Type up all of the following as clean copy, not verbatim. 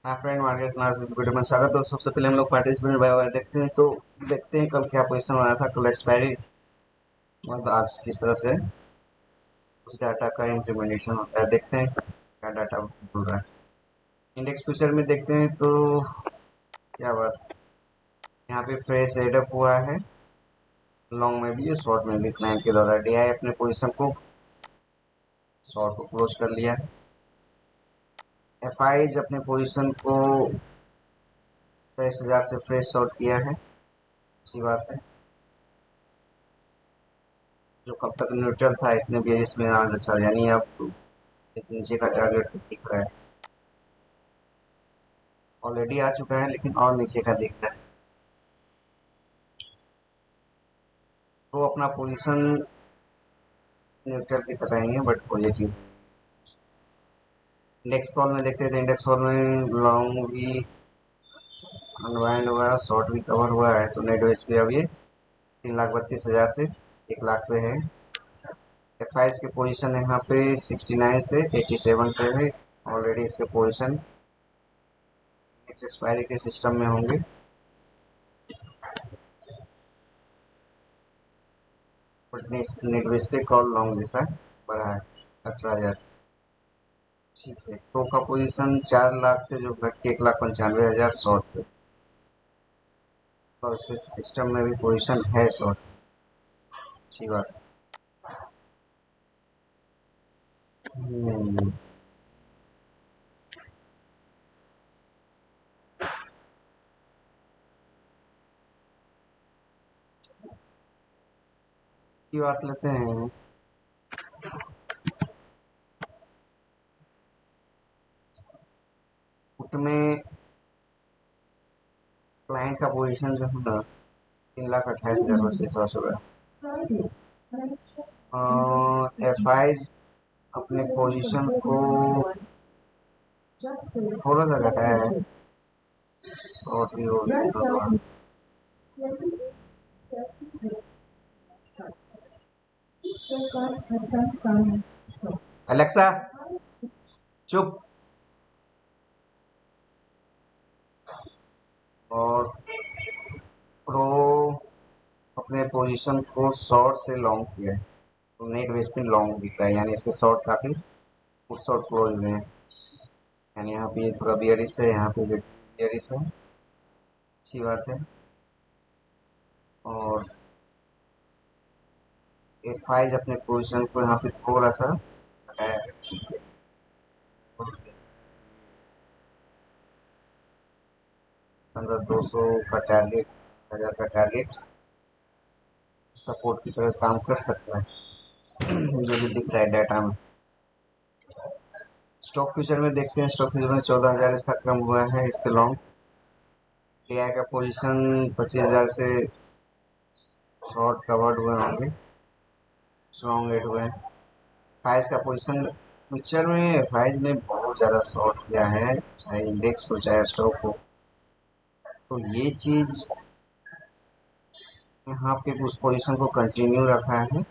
हाँ friend, market class video में स्वागत है। सबसे पहले हम लोग पार्टिसिपेंट बाय बाय देखते हैं कल क्या पोजीशन बना था। कल एक्सपायरी मतलब आज किस तरह से उस डाटा का इम्प्लीमेंटेशन होता है, देखते हैं क्या डाटा बोल रहा है। इंडेक्स फ्यूचर में देखते हैं तो क्या बात, यहाँ पे फ्रेश एडअप हुआ है। लॉन्ग में भी है, शॉर्ट में भी। क्लाइंट के द्वारा डीआई अपने पोजीशन को, शॉर्ट को क्लोज कर लिया है। एफआईज अपने पोजीशन को 23,000 से फ्रेश शॉर्ट किया है। अच्छी बात है। जो कब तक न्यूट्रल था, इतने बेरिश में आज अच्छा, यानी अब एक नीचे का टारगेट दिख रहा है। ऑलरेडी आ चुका है लेकिन और नीचे का दिख रहा है, तो अपना पोजीशन न्यूट्रल की तरह ही है बट पॉजिटिव। इंडेक्स कॉल में देखते थे, इंडेक्स कॉल में लॉन्ग भी अनवाइंड हुआ, शॉर्ट भी कवर हुआ है। तो नेट बेस पे अब ये 3,32,000 से 1 लाख पे है। एफ आई के पोजीशन यहाँ पे 69 से 87 पे है। ऑलरेडी इसके पोजीशन एक्सपायरी के सिस्टम में होंगे। बट नेट बेस पे कॉल लॉन्ग जैसा बढ़ा है 18,000। ठीक है, तो का पोजीशन 4 लाख से जो घट के 1,95,000 शॉर्ट पे, और उसके सिस्टम में भी पोजीशन है शॉर्ट। अच्छी बात। हम्म, की बात लेते हैं। उसमें क्लाइंट का पोजीशन जो है ना, 3,28,000 से 100 एफ आई अपने पोजीशन को थोड़ा सा घटाया है। शॉर्ट भी हो गया थोड़ा। अलेक्सा चुप। और प्रो अपने पोजीशन को शॉर्ट से लॉन्ग किया है, तो नेट बेस पे लॉन्ग दिख रहा है, यानी इसके शॉर्ट काफी फुट शॉर्ट क्लोज में है। यानी यहाँ पे थोड़ा बियरिश है, यहाँ पे बियरिश है। अच्छी बात है। और एफ आई अपने पोजीशन को यहाँ पे थोड़ा सा हटाया है। ठीक है, 15,200 का टारगेट, 1,000 का टारगेट सपोर्ट की तरह काम कर सकता है जो भी दिख रहा है डाटा में। स्टॉक फ्यूचर में देखते हैं। स्टॉक फ्यूचर में 14,000 ऐसा कम हुआ है इसके लॉन्ग। एआई का पोजीशन 25,000 से शॉर्ट कवर्ड हुए होंगे, स्ट्रॉन्ग रेट हुए हैं। फाइज का पोजीशन फ्यूचर में फाइज ने बहुत ज़्यादा शॉर्ट किया है, चाहे इंडेक्स हो चाहे स्टॉक हो। तो ये चीज़ यहाँ पे उस पोजीशन को कंटिन्यू रखा है।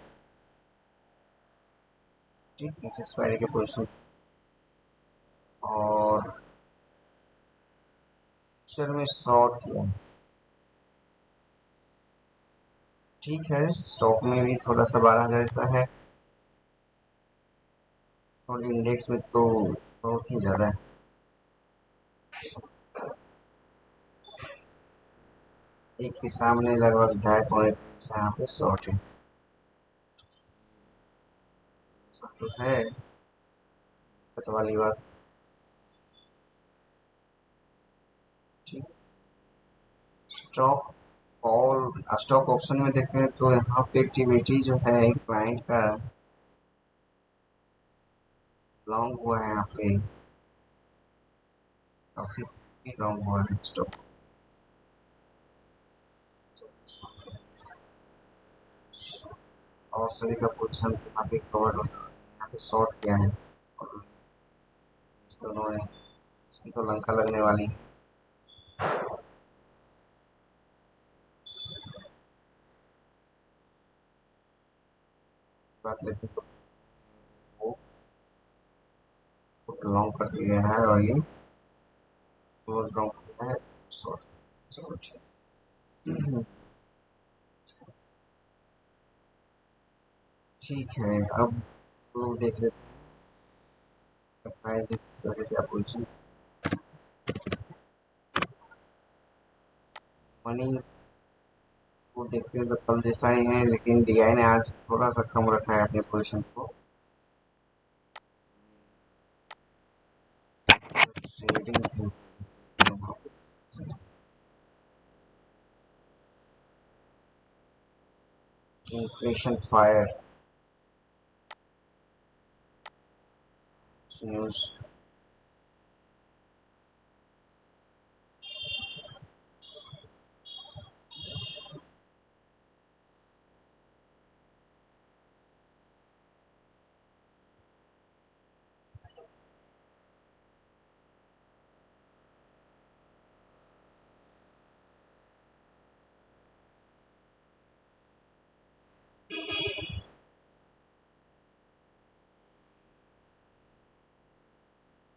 ठीक, एक्सपायरी के पोजीशन। और फ्यूचर में शॉर्ट किया है। ठीक है, स्टॉक में भी थोड़ा सा 12,000 ऐसा है, और इंडेक्स में तो बहुत ही ज़्यादा है। एक के सामने लगभग 2.5 पॉइंट यहाँ पे शॉर्ट है। सब तो है दिक्कत वाली बात। ठीक, स्टॉक कॉल स्टॉक ऑप्शन में देखते हैं तो यहाँ पे एक्टिविटी जो है क्लाइंट का लॉन्ग हुआ है। यहाँ पे काफी लॉन्ग हुआ है स्टॉक। और सभी का पोजीशन यहाँ पे कवर हो, यहाँ पे शॉर्ट किया है। और इस दोनों ने, इसकी तो लंका लगने वाली है। बात लेते तो वो लॉन्ग कर दिया है, और ये क्लोज राउंड है शॉर्ट। चलो ठीक। ठीक है, अब तो देख लेते हैं प्राइस किस तरह से क्या पोजीशन। मनी को देखते हैं तो कल जैसा ही है, लेकिन डीआई ने आज थोड़ा सा कम रखा है अपने पोजीशन को। Trading inflation fire news.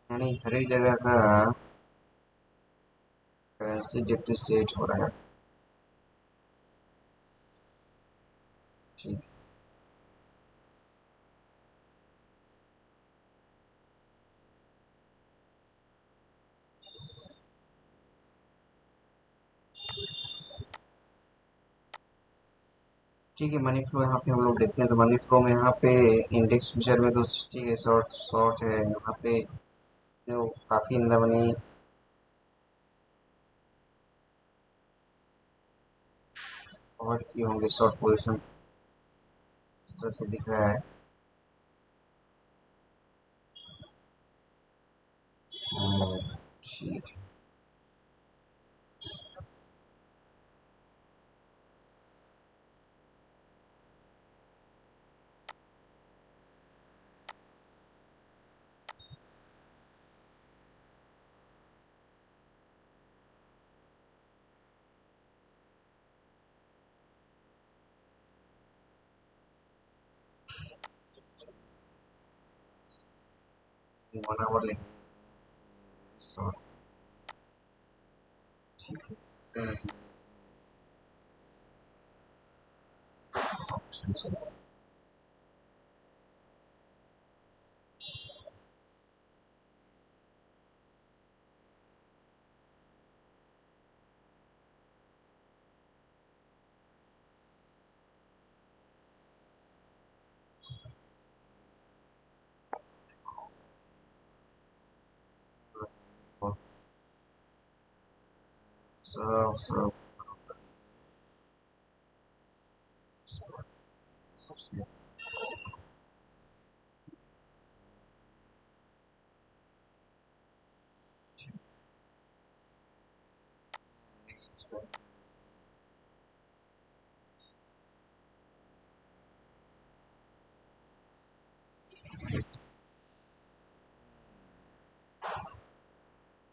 यानी हर एक जगह का करेंसी डिप्रिसिएट हो रहा है। ठीक। ठीक है, मनी फ्लो यहाँ पे हम लोग देखते हैं तो मनी फ्लो में यहाँ पे इंडेक्स फ्यूचर में तो ठीक है, शॉर्ट शॉर्ट है यहाँ पे जो काफी अंदर मनी कवर किए होंगे शॉर्ट पोजिशन, इस तरह से दिख रहा है। ठीक है। वन आवर लेंगे शॉर्ट। ठीक है। ऑप्शन से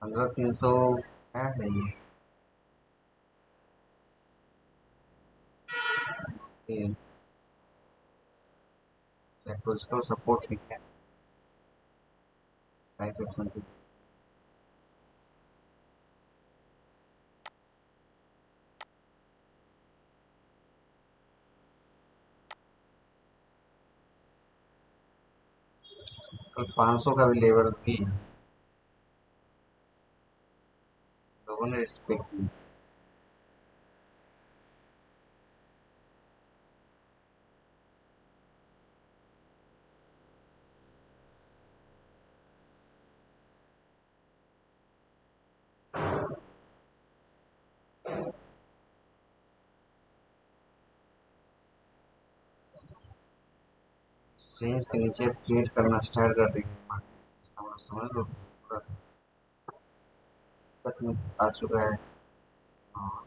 15,300 क्या है ये साइकोलॉजिकल सपोर्ट है प्राइस एक्शन पे। कल 500 का भी लेवल भी लोगों ने रिस्पेक्ट की। एक्सचेंज के नीचे ट्रेड करना स्टार्ट कर देंगे मार्केट, इसका मतलब समझ लो थोड़ा सा तक में आ चुका है। हाँ।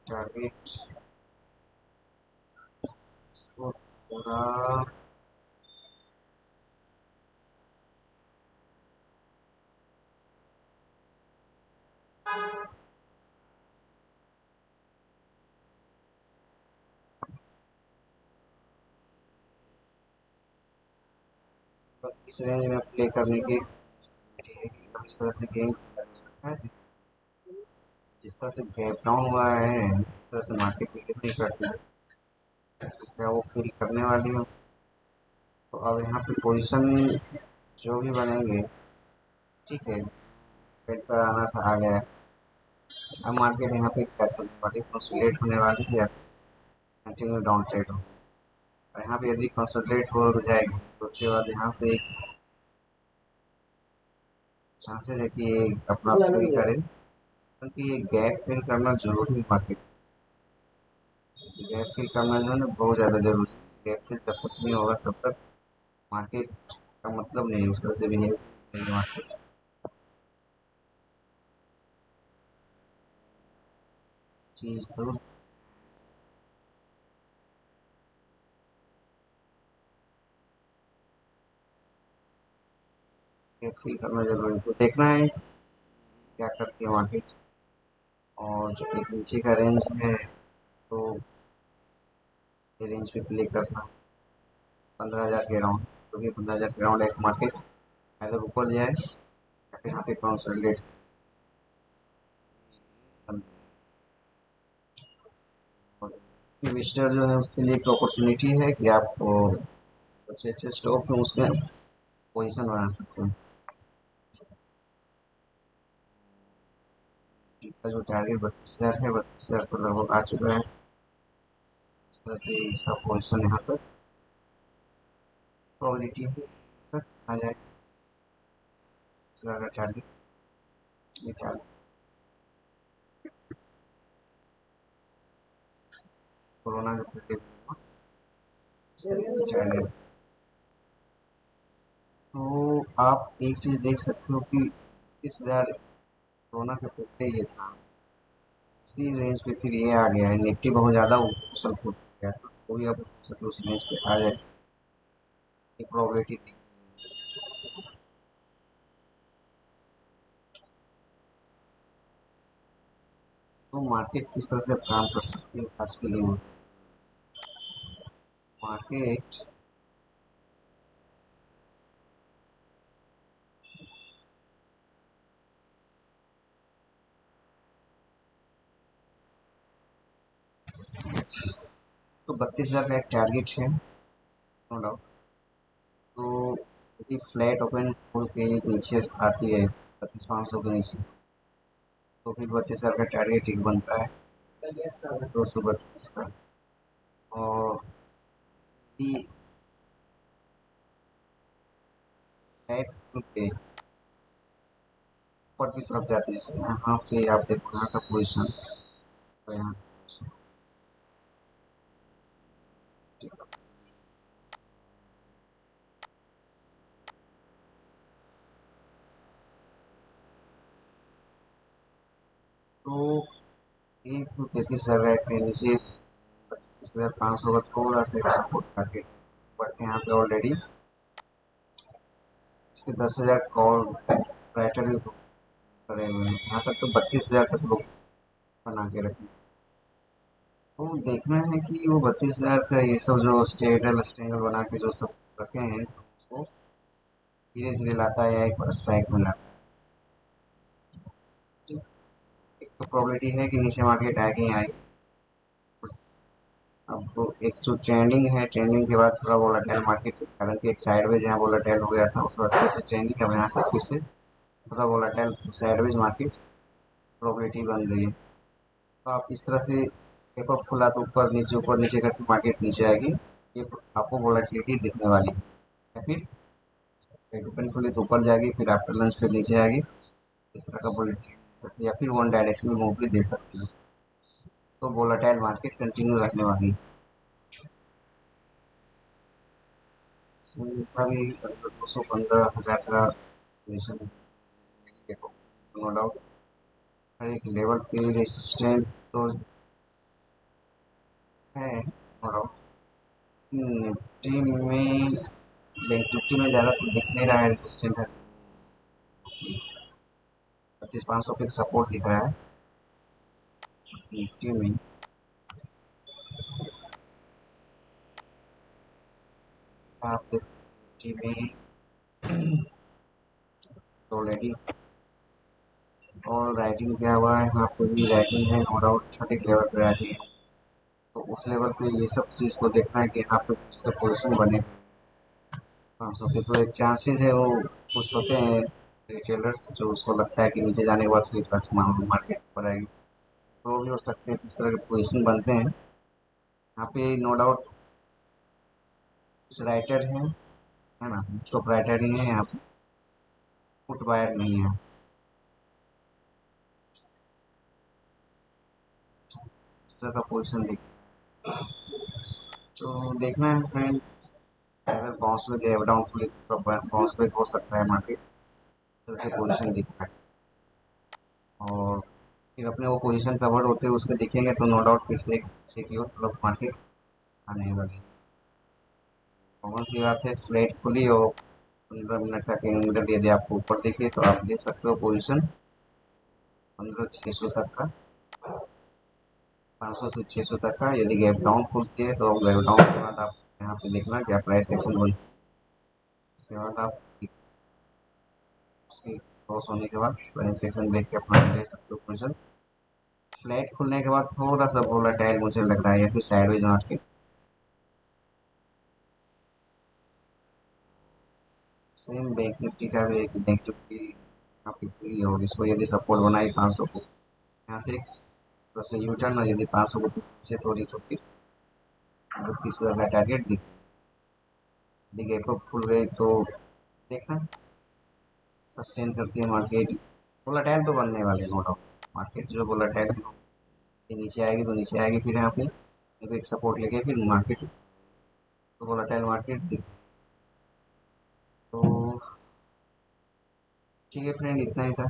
टारगेट तो थोड़ा इस रेंज में प्ले करने की है कि अब इस तरह से गेम खेला जा सकता है। जिस तरह से गैप डाउन हुआ है, जिस तरह से मार्केट बिलीव नहीं करती है, तो क्या वो फील करने वाली हो। तो अब यहाँ पे पोजीशन जो भी बनेंगे, ठीक है, पेट पर आना था, आ गया। अब मार्केट यहाँ पे क्या करने वाली, कंसोलिडेट होने वाली है, कंटिन्यू डाउन ट्रेड हो। और यहाँ पे यदि कंसोलिडेट हो जाएगी तो उसके बाद यहाँ से एक चांसेस है कि ये अपना फिल करे, क्योंकि ये गैप फिल करना जरूरी है मार्केट। गैप फिल करना जो है ना बहुत ज़्यादा जरूरी है। गैप फिल जब तक नहीं होगा तब तक मार्केट का मतलब नहीं उस तरह से बिहेव करेगी मार्केट। चीज़ तो गैप फिल करना जरूरी है, तो देखना है क्या करती है मार्केट। और जो एक नीचे का रेंज है, तो ये रेंज पे प्ले करना 15,000 के राउंड, क्योंकि 15,000 के राउंड एक मार्केट अगर ऊपर जाए या फिर यहाँ पे कंसोलिडेट। इन्वेस्टर जो है उसके लिए एक अपॉर्चुनिटी है कि आप अच्छे अच्छे स्टॉक में उसमें पोजीशन बना सकते हैं। इसका जो टारगेट 32,000 है, 32,000 तो लगभग आ चुका है। इस तरह से इसका पोजीशन यहाँ तक प्रोबेबिलिटी है तक आ जाए। इसका टारगेट, ये टारगेट कोरोना के पीरियड में। तो आप एक चीज़ देख सकते हो कि 30,000 कोरोना के पहले ये था, इसी रेंज पे फिर ये आ गया है। निफ्टी बहुत ज़्यादा उछल कूद गया था, तो भी आप हो सके उस रेंज पे आ जाए, एक प्रोबेबिलिटी थी। तो मार्केट किस तरह से आप काम कर सकती है आज के लिए। मार्केट तो 32,000 का एक टारगेट है, नो डाउट। तो यदि फ्लैट ओपन खोल के नीचे आती है 32,500 के नीचे, तो फिर 32,000 का टारगेट एक बनता है 232 का। और यदि फ्लैट खुल के ऊपर की तरफ जाती है, जैसे यहाँ पे आप देखो यहाँ का पोजिशन, तो यहाँ तो एक तो 33,000 के नीचे 32,500 का थोड़ा सा सपोर्ट टारगेट, बट यहाँ पे ऑलरेडी इसके 10,000 कॉल राइटर भी करे हुए हैं। यहाँ तक तो 32,000 तक लोग बना के रखे। तो देखना है कि वो 32,000 का ये सब जो स्टेटल स्टेंगल बना के जो सब रखे हैं, उसको धीरे धीरे लाता है या एक बार स्ट्राइक में लाता है। एक तो प्रोबेबिलिटी है कि नीचे मार्केट आगे ही आएगी। अब तो एक जो ट्रेंडिंग है, ट्रेंडिंग के बाद थोड़ा वोलेटाइल मार्केट, हालांकि एक साइडवेज यहाँ वोलेटाइल हो गया था, उसके बाद फिर से ट्रेंडिंग, अब यहाँ से फिर से थोड़ा वोलेटाइल साइडवेज मार्केट प्रोबेबिलिटी बन रही है। तो आप इस तरह से एक और खुला तो ऊपर नीचे करके मार्केट नीचे आएगी, ये आपको वोलेटिलिटी दिखने वाली है। या फिर ओपन खुली तो ऊपर जाएगी, फिर आफ्टर लंच फिर नीचे आएगी, इस तरह का वोलेटिलिटी सकती है, या फिर वन डायरेक्शनल मूव भी दे सकती है। तो वोलेटाइल मार्केट कंटिन्यू रखने वाली है। इसका भी 215,000 का पोजीशन देखो, नो डाउट हर एक लेवल पे रेसिस्टेंट तो है, नो डाउट। निफ्टी में, बैंक निफ्टी में ज़्यादा कुछ दिख नहीं रहा है, रेजिस्टेंट है। 35,500 पे सपोर्ट दिख रहा है निफ्टी में। आप निफ्टी में ऑलरेडी और राइटिंग क्या हुआ है, यहाँ पे भी राइटिंग है, नो डाउट छठे लेवल पे राइटिंग है। तो उस लेवल पे ये सब चीज़ को देखना है कि यहाँ पे किसका पोजिशन बने। 500 पे तो एक चांसेस है, वो कुछ होते हैं रिटेलर्स जो उसको लगता है कि नीचे जाने के बाद फिर मार्केट पर आएगी, तो वो भी हो सकते हैं, किस तरह के पोजिशन बनते हैं यहाँ पे। नो डाउट कुछ राइटर हैं, है ना, स्टॉक राइटर ही है यहाँ पे, फुट बायर नहीं है। इस तरह का पोजिशन देख, तो देखना है फ्रेंड, अगर बाउंस में गैप डाउन खुले तो बाउंस बैक हो सकता है मार्केट, इस तरह से पोजिशन दिखता है। और फिर अपने वो पोजीशन कवर होते हुए उसके देखेंगे तो नो डाउट फिर से एक सिक्योर तरफ मार्केट आने वाली। कौन सी बात है, फ्लैट खुली और 15 मिनट का कैंडल यदि आपको ऊपर दिखे तो आप ले सकते हो पोजीशन 15,600 तक का, 500 से 600 तक का। यदि गैप डाउन खुलती है तो गैप डाउन के बाद आप यहाँ पे देखना क्या प्राइस एक्शन बन, उसके बाद आप उसकी क्रॉस होने के बाद प्राइस एक्शन देख के अपना ले सकते हो पोजीशन। फ्लैट खुलने के बाद थोड़ा सा वोलेटाइल मुझे लग रहा है, या फिर sideways market. Same bank Nifty का भी है कि बैंक निफ्टी यहाँ पे खुली और इसको यदि सपोर्ट बनाई 500 को, यहाँ से थोड़ा सा यू टर्न, और यदि 500 को पीछे थोड़ी तो फिर 32,000 का टारगेट दिख गए तो खुल गई तो देखना सस्टेन करती है मार्केट। वोलेटाइल तो बनने वाले नो डाउट, मार्केट जो वोलेटाइल नीचे आएगी तो नीचे आएगी, फिर यहाँ पे एक सपोर्ट लेके फिर मार्केट, तो वोलेटाइल मार्केट दिख। तो ठीक है फ्रेंड, इतना ही था।